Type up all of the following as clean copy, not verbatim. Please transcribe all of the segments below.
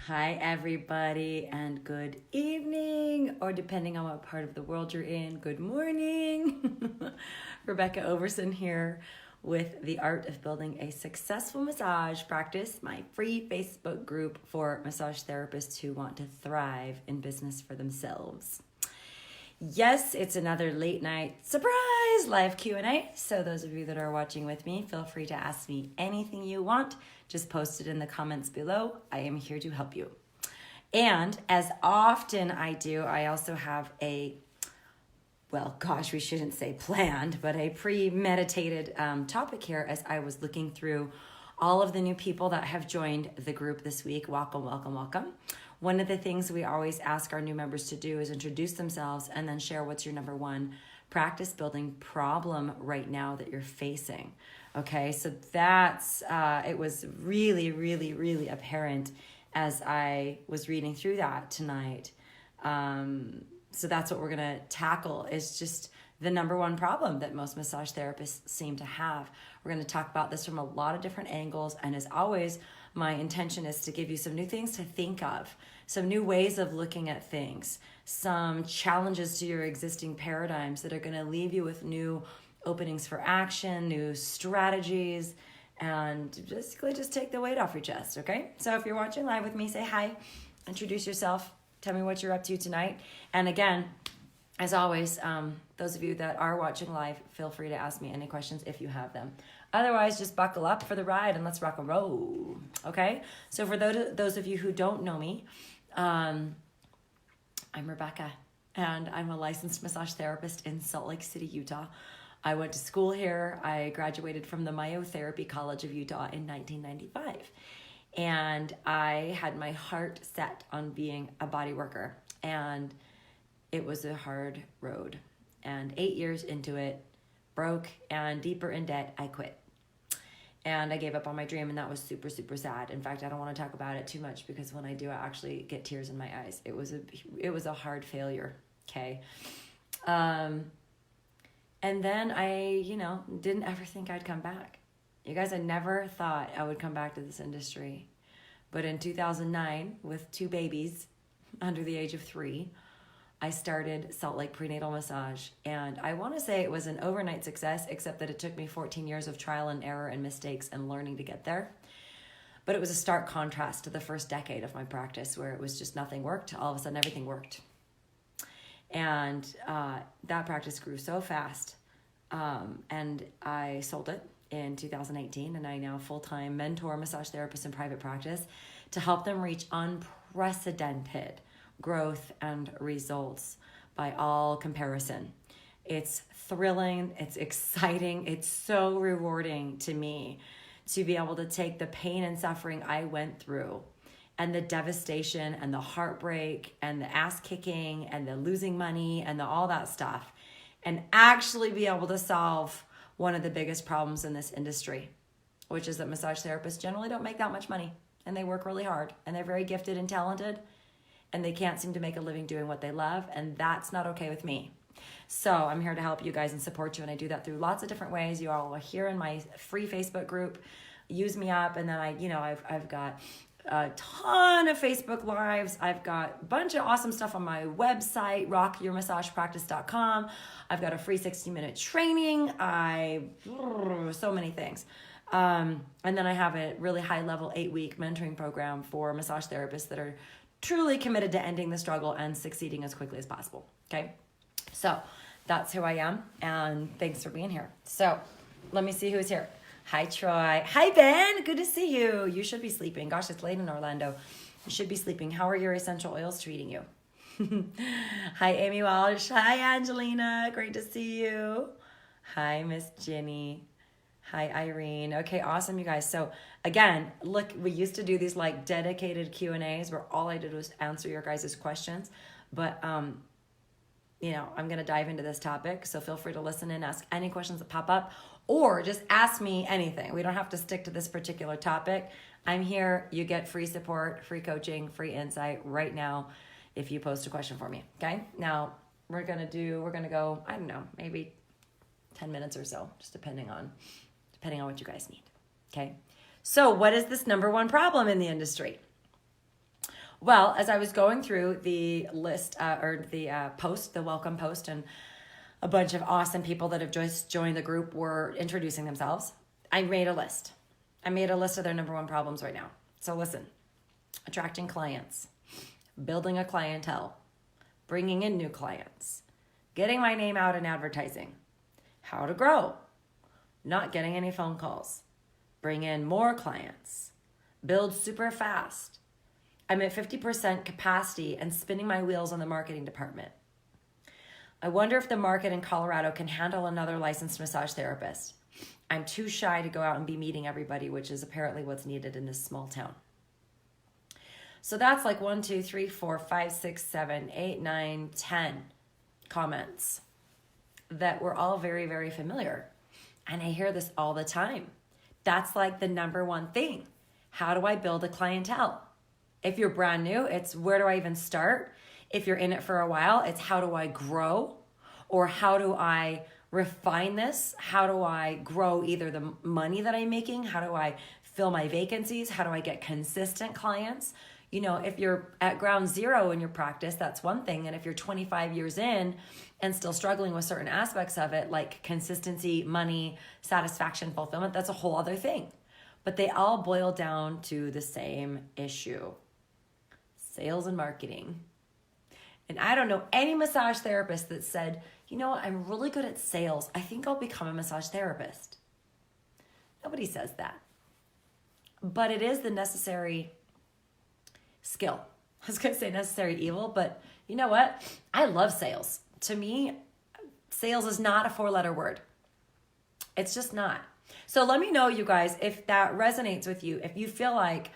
Hi, everybody, and good evening, or depending on what part of the world you're in, good morning. Rebecca Overson here with The Art of Building a Successful Massage Practice, my free Facebook group for massage therapists who want to thrive in business for themselves. Yes, it's another late night surprise live Q&A. So those of you that are watching with me, feel free to ask me anything you want. Just post it in the comments below. I am here to help you. And as often I do, I also have we shouldn't say planned, but a premeditated topic here as I was looking through all of the new people that have joined the group this week. Welcome, welcome, welcome. One of the things we always ask our new members to do is introduce themselves and then share what's your number one practice building problem right now that you're facing. Okay, so that's, it was really, really, really apparent as I was reading through that tonight. So that's what we're gonna tackle, is just the number one problem that most massage therapists seem to have. We're gonna talk about this from a lot of different angles, and as always, my intention is to give you some new things to think of, some new ways of looking at things, some challenges to your existing paradigms that are gonna leave you with new openings for action, new strategies, and basically just take the weight off your chest, okay? So if you're watching live with me, say hi, introduce yourself, tell me what you're up to tonight. And again, as always, those of you that are watching live, feel free to ask me any questions if you have them. Otherwise, just buckle up for the ride and let's rock and roll, okay? So for those of you who don't know me, I'm Rebecca, and I'm a licensed massage therapist in Salt Lake City, Utah. I went to school here. I graduated from the Myotherapy College of Utah in 1995. And I had my heart set on being a body worker. And it was a hard road. And 8 years into it, broke and deeper in debt, I quit. And I gave up on my dream, and that was super, super sad. In fact, I don't want to talk about it too much because when I do, I actually get tears in my eyes. It was a hard failure, okay? And then I, didn't ever think I'd come back. You guys, I never thought I would come back to this industry. But in 2009, with 2 babies under the age of 3, I started Salt Lake Prenatal Massage. And I want to say it was an overnight success, except that it took me 14 years of trial and error and mistakes and learning to get there. But it was a stark contrast to the first decade of my practice, where it was just nothing worked. All of a sudden, everything worked. And that practice grew so fast. And I sold it in 2018, and I now full-time mentor massage therapists in private practice to help them reach unprecedented growth and results by all comparison. It's thrilling, it's exciting, it's so rewarding to me to be able to take the pain and suffering I went through and the devastation and the heartbreak and the ass kicking and the losing money and all that stuff and actually be able to solve one of the biggest problems in this industry, which is that massage therapists generally don't make that much money, and they work really hard, and they're very gifted and talented, and they can't seem to make a living doing what they love, and that's not okay with me. So I'm here to help you guys and support you, and I do that through lots of different ways. You all are here in my free Facebook group. Use me up, and then I've got a ton of Facebook Lives. I've got a bunch of awesome stuff on my website, rockyourmassagepractice.com. I've got a free 60-minute training. So many things. And then I have a really high-level 8-week mentoring program for massage therapists that are truly committed to ending the struggle and succeeding as quickly as possible. Okay? So that's who I am, and thanks for being here. So let me see who's here. Hi, Troy. Hi, Ben. Good to see you. You should be sleeping. Gosh, it's late in Orlando. You should be sleeping. How are your essential oils treating you? Hi, Amy Walsh. Hi, Angelina. Great to see you. Hi, Miss Jenny. Hi, Irene. Okay, awesome, you guys. So again, look, we used to do these like dedicated Q&As where all I did was answer your guys' questions. But, I'm going to dive into this topic. So feel free to listen and ask any questions that pop up, or just ask me anything. We don't have to stick to this particular topic. I'm here. You get free support, free coaching, free insight right now if you post a question for me. Okay? Now, we're going to go, I don't know, maybe 10 minutes or so, just depending on what you guys need. Okay? So what is this number one problem in the industry? Well, as I was going through the list or the post, the welcome post, and a bunch of awesome people that have just joined the group were introducing themselves, I made a list. I made a list of their number one problems right now. So listen, attracting clients, building a clientele, bringing in new clients, getting my name out in advertising, how to grow, not getting any phone calls, bring in more clients, build super fast. I'm at 50% capacity and spinning my wheels on the marketing department. I wonder if the market in Colorado can handle another licensed massage therapist. I'm too shy to go out and be meeting everybody, which is apparently what's needed in this small town. So that's like 1, 2, 3, 4, 5, 6, 7, 8, 9, 10 comments that were all very, very familiar. And I hear this all the time. That's like the number one thing. How do I build a clientele? If you're brand new, it's where do I even start? If you're in it for a while, it's how do I grow? Or how do I refine this? How do I grow either the money that I'm making? How do I fill my vacancies? How do I get consistent clients? You know, if you're at ground zero in your practice, that's one thing. And if you're 25 years in and still struggling with certain aspects of it, like consistency, money, satisfaction, fulfillment, that's a whole other thing. But they all boil down to the same issue: sales and marketing. And I don't know any massage therapist that said, you know what, I'm really good at sales. I think I'll become a massage therapist. Nobody says that. But it is the necessary skill. I was going to say necessary evil, but you know what? I love sales. To me, sales is not a 4-letter word. It's just not. So let me know, you guys, if that resonates with you, if you feel like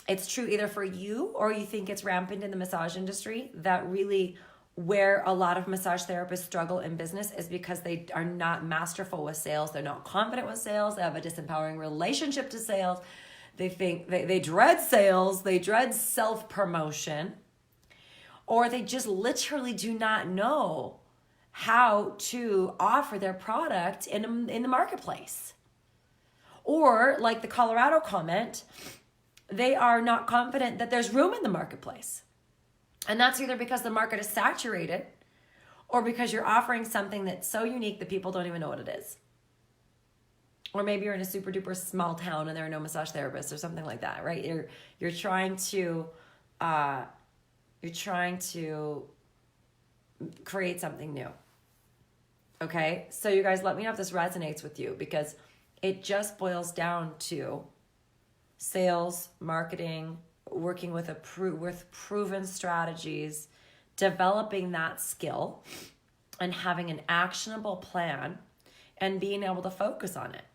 it's true either for you or you think it's rampant in the massage industry, that really where a lot of massage therapists struggle in business is because they are not masterful with sales. They're not confident with sales. They have a disempowering relationship to sales. They think they dread sales. They dread self-promotion, or they just literally do not know how to offer their product in the marketplace. Or like the Colorado comment, they are not confident that there's room in the marketplace. And that's either because the market is saturated or because you're offering something that's so unique that people don't even know what it is. Or maybe you're in a super duper small town and there are no massage therapists or something like that, right? You're trying to create something new. Okay? So you guys, let me know if this resonates with you, because it just boils down to sales, marketing, working with proven strategies, developing that skill, and having an actionable plan and being able to focus on it.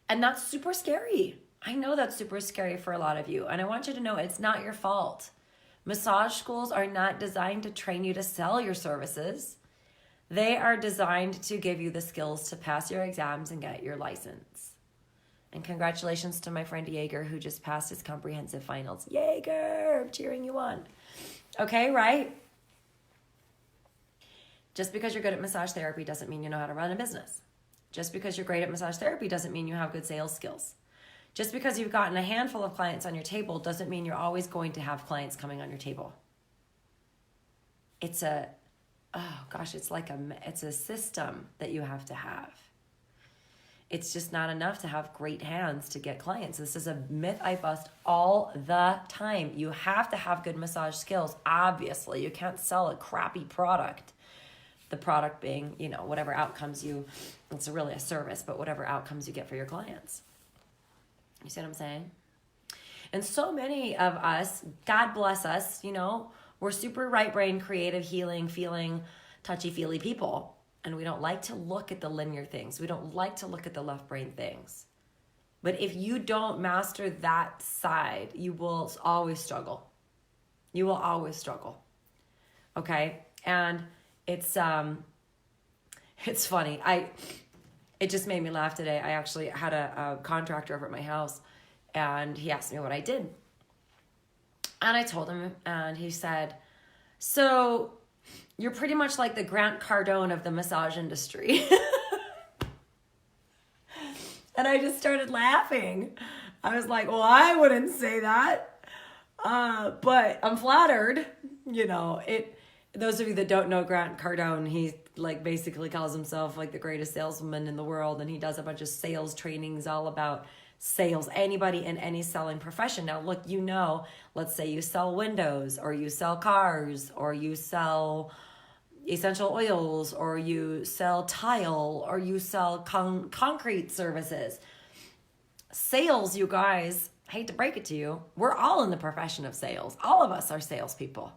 And that's super scary. I know that's super scary for a lot of you. And I want you to know it's not your fault. Massage schools are not designed to train you to sell your services. They are designed to give you the skills to pass your exams and get your license. And congratulations to my friend Jaeger, who just passed his comprehensive finals. Jaeger, I'm cheering you on. Okay, right? Just because you're good at massage therapy doesn't mean you know how to run a business. Just because you're great at massage therapy doesn't mean you have good sales skills. Just because you've gotten a handful of clients on your table doesn't mean you're always going to have clients coming on your table. It's a system that you have to have. It's just not enough to have great hands to get clients. This is a myth I bust all the time. You have to have good massage skills. Obviously, you can't sell a crappy product. The product being, whatever outcomes it's really a service, but whatever outcomes you get for your clients. You see what I'm saying? And so many of us, God bless us, we're super right brain, creative, healing, feeling, touchy-feely people. And we don't like to look at the linear things. We don't like to look at the left brain things. But if you don't master that side, you will always struggle. You will always struggle. Okay? And it's funny. It just made me laugh today. I actually had a contractor over at my house, and he asked me what I did. And I told him, and he said, so you're pretty much like the Grant Cardone of the massage industry. And I just started laughing. I was like, well, I wouldn't say that. But I'm flattered, those of you that don't know Grant Cardone, he like basically calls himself like the greatest salesman in the world. And he does a bunch of sales trainings all about sales, anybody in any selling profession. Now, look, let's say you sell windows, or you sell cars, or you sell essential oils, or you sell tile, or you sell concrete services. Sales, you guys, hate to break it to you, we're all in the profession of sales. All of us are salespeople.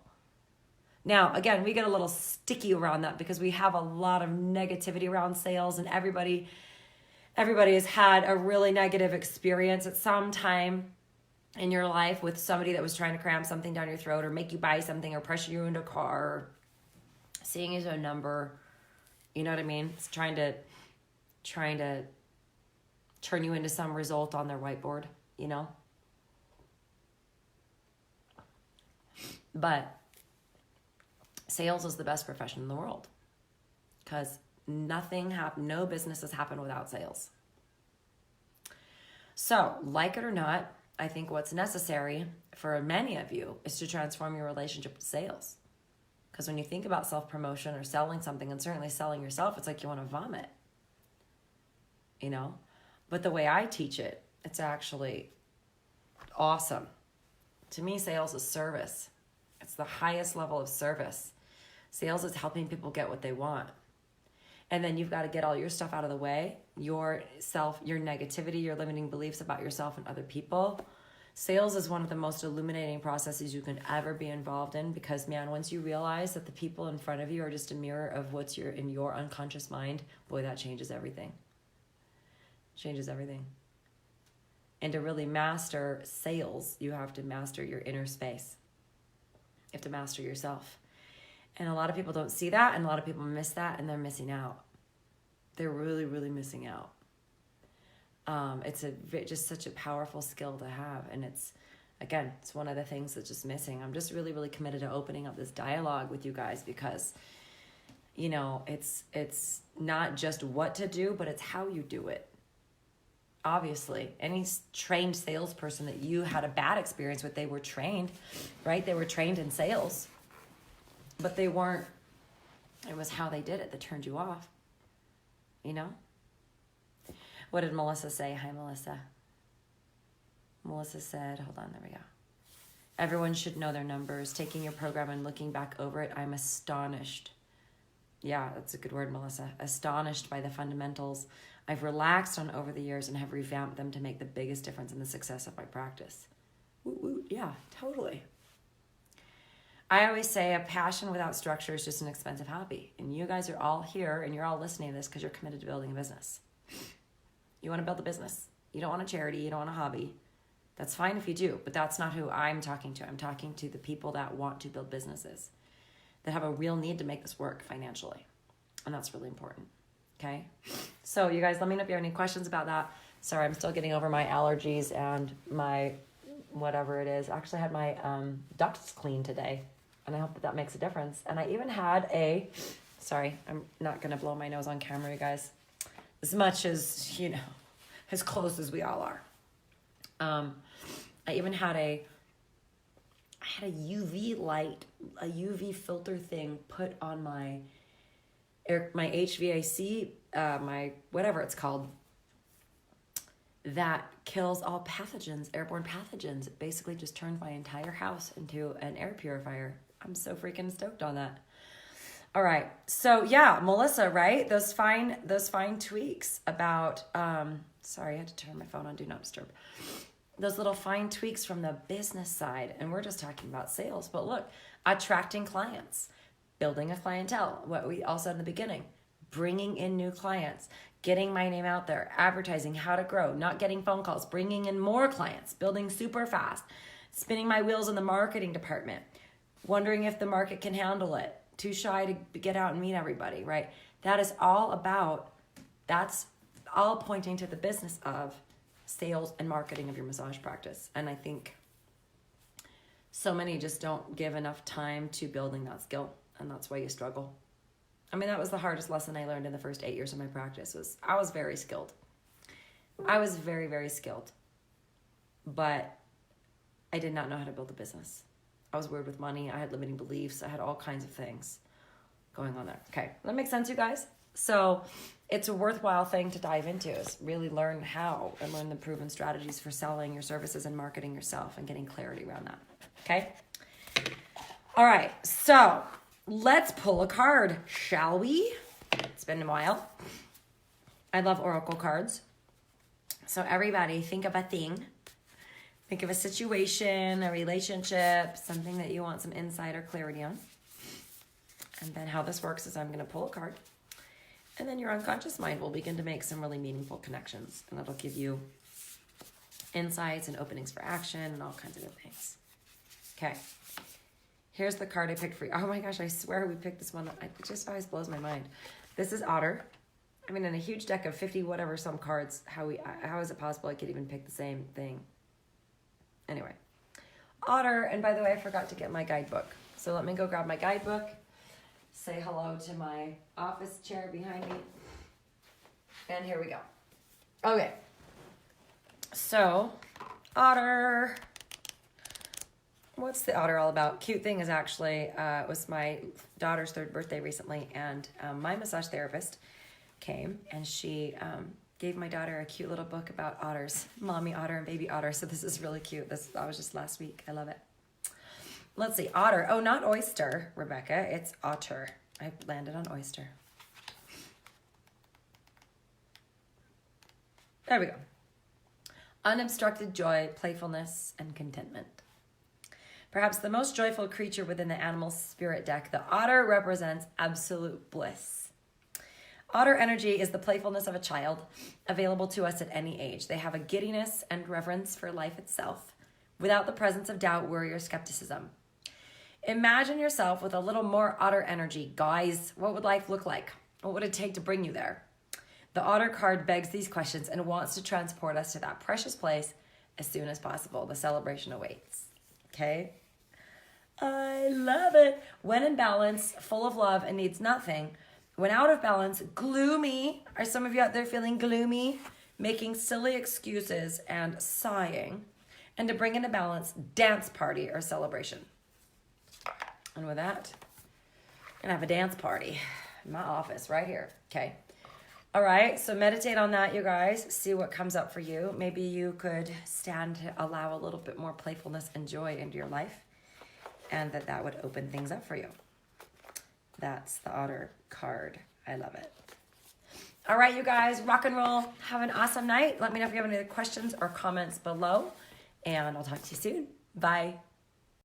Now, again, we get a little sticky around that because we have a lot of negativity around sales, and everybody has had a really negative experience at some time in your life with somebody that was trying to cram something down your throat, or make you buy something, or pressure you into a car, or seeing you as a number. You know what I mean? It's trying to turn you into some result on their whiteboard, But sales is the best profession in the world, because no businesses happen without sales. So, like it or not, I think what's necessary for many of you is to transform your relationship with sales. Because when you think about self-promotion or selling something, and certainly selling yourself, it's like you want to vomit, But the way I teach it, it's actually awesome. To me, sales is service. It's the highest level of service. Sales is helping people get what they want. And then you've got to get all your stuff out of the way, your negativity, your limiting beliefs about yourself and other people. Sales is one of the most illuminating processes you can ever be involved in, because, man, once you realize that the people in front of you are just a mirror of what's in your unconscious mind, boy, that changes everything. Changes everything. And to really master sales, you have to master your inner space. You have to master yourself. And a lot of people don't see that, and a lot of people miss that, and they're missing out. They're really, really missing out. It's just such a powerful skill to have. And it's one of the things that's just missing. I'm just really, really committed to opening up this dialogue with you guys, because, it's not just what to do, but it's how you do it. Obviously, any trained salesperson that you had a bad experience with, they were trained, right? They were trained in sales, but they weren't, it was how they did it that turned you off, What did Melissa say? Hi, Melissa. Melissa said, hold on, there we go. Everyone should know their numbers. Taking your program and looking back over it, I'm astonished. Yeah, that's a good word, Melissa. Astonished by the fundamentals I've relaxed on over the years, and have revamped them to make the biggest difference in the success of my practice. Woo, woo. Yeah, totally. I always say a passion without structure is just an expensive hobby. And you guys are all here, and you're all listening to this because you're committed to building a business. You want to build a business. You don't want a charity. You don't want a hobby. That's fine if you do, but that's not who I'm talking to. I'm talking to the people that want to build businesses, that have a real need to make this work financially. And that's really important. Okay? So you guys, let me know if you have any questions about that. Sorry, I'm still getting over my allergies and my whatever it is. I actually had my ducts cleaned today, and I hope that makes a difference. And I even had sorry, I'm not going to blow my nose on camera, you guys. As much as, as close as we all are. I even had a UV light, a UV filter thing put on my HVAC, my whatever it's called, that kills all pathogens, airborne pathogens. It basically just turned my entire house into an air purifier. I'm so freaking stoked on that. All right. So yeah, Melissa, right? Those fine tweaks about, sorry, I had to turn my phone on Do Not Disturb. Those little fine tweaks from the business side. And we're just talking about sales, but look, attracting clients, building a clientele, what we all said in the beginning, bringing in new clients, getting my name out there, advertising, how to grow, not getting phone calls, bringing in more clients, building super fast, spinning my wheels in the marketing department, wondering if the market can handle it, too shy to get out and meet everybody, right? That's all pointing to the business of sales and marketing of your massage practice. And I think so many just don't give enough time to building that skill, and that's why you struggle. I mean, that was the hardest lesson I learned in the first 8 years of my practice. I was very skilled. I was very, very skilled. But I did not know how to build a business. I was weird with money. I had limiting beliefs. I had all kinds of things going on there. Okay, that makes sense, you guys? So it's a worthwhile thing to dive into, is really learn how and learn the proven strategies for selling your services and marketing yourself and getting clarity around that. Okay? All right, so let's pull a card, shall we? It's been a while. I love oracle cards. So everybody think of a thing. Think of a situation, a relationship, something that you want some insight or clarity on. And then how this works is I'm going to pull a card. And then your unconscious mind will begin to make some really meaningful connections. And it'll give you insights and openings for action and all kinds of good things. Okay. Here's the card I picked for you. Oh my gosh, I swear we picked this one. It just always blows my mind. This is Otter. I mean, in a huge deck of 50 whatever some cards, how is it possible I could even pick the same thing? Anyway. Otter, and by the way, I forgot to get my guidebook. So let me go grab my guidebook. Say hello to my office chair behind me. And here we go. Okay. So, Otter. What's the Otter all about? Cute thing is actually, it was my daughter's 3rd birthday recently, and my massage therapist came, and she gave my daughter a cute little book about otters, mommy otter and baby otter. So this is really cute. That was just last week. I love it. Let's see, otter. Oh, not oyster, Rebecca. It's otter. I landed on oyster. There we go. Unobstructed joy, playfulness, and contentment. Perhaps the most joyful creature within the animal spirit deck, the otter represents absolute bliss. Otter energy is the playfulness of a child, available to us at any age. They have a giddiness and reverence for life itself, without the presence of doubt, worry, or skepticism. Imagine yourself with a little more otter energy. Guys, what would life look like? What would it take to bring you there? The otter card begs these questions and wants to transport us to that precious place as soon as possible. The celebration awaits. Okay? I love it. When in balance, full of love, and needs nothing. When out of balance, gloomy. Are some of you out there feeling gloomy? Making silly excuses and sighing. And to bring into balance, dance party or celebration. And with that, I'm gonna have a dance party in my office right here. Okay. All right, so meditate on that, you guys. See what comes up for you. Maybe you could stand to allow a little bit more playfulness and joy into your life, and that would open things up for you. That's the otter card. I love it. All right, you guys, rock and roll. Have an awesome night. Let me know if you have any other questions or comments below, and I'll talk to you soon. Bye.